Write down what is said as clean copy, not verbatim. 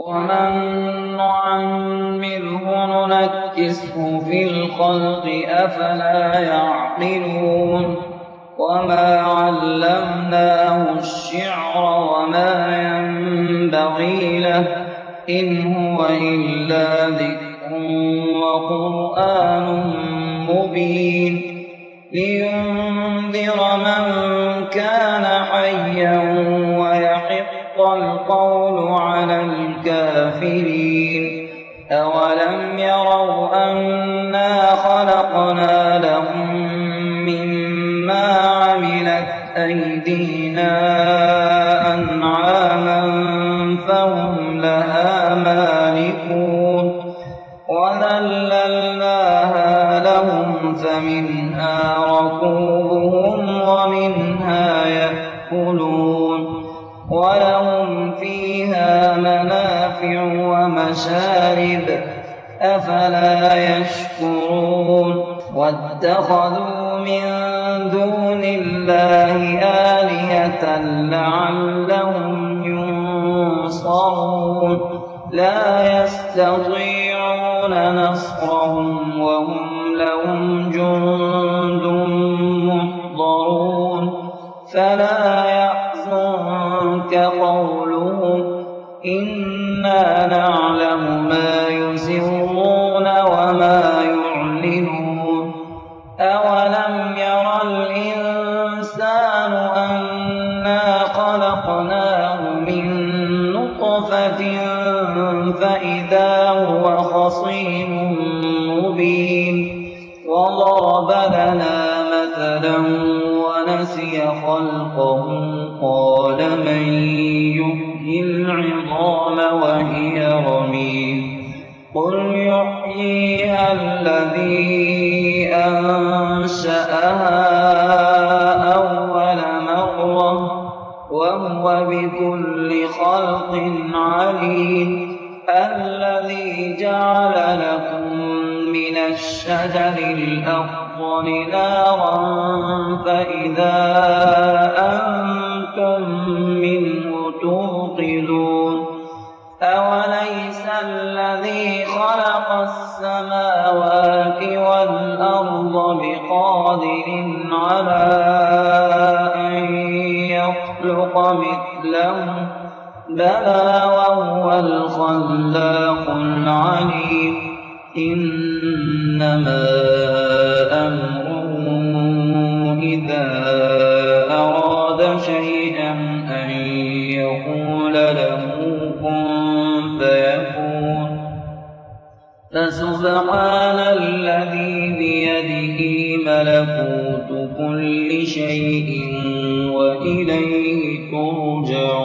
ومن نعمره ننكسه في الخلق أفلا يعقلون وما علمناه الشعر وما ينبغي له إن هو إلا ذكر وقرآن مبين لينذر من كان حيا ويحق القول على الكافرين أولم يروا أنا خلقنا لهم مما عملت أيدينا أنعاما فهم لها مالكون وذللناها لهم فمنها ركوبهم ومنها يأكلون ولهم فيها منافع ومشارب أفلا يشكرون واتخذوا من دون الله آلهة لعلهم ينصرون لا يستطيعون نصرهم وهم لهم جند محضرون فلا يحزنك قولهم إنا نعلم ما يسرون وما يعلنون أولم ير الإنسان أنا خلقناه من نطفة فإذا هو خصيم مبين وضرب لنا مثلا ونسي خلقه قال من يحيي العظام وهي رميم قل يحييها الذي أنشأها أول مرة وهو بكل خلق عليم الذي جعل لكم من الشجر الأخضر نارا فإذا أنتم منه توقدون أوليس الذي خلق السماوات والأرض بقادر على أن يخلق مثلهم بلى وهو الخلاق العليم إنما أمره إذا أراد شيئا أن يقول له كن فيكون فسبحان الذي بيده ملكوت كل شيء وإليه ترجعون.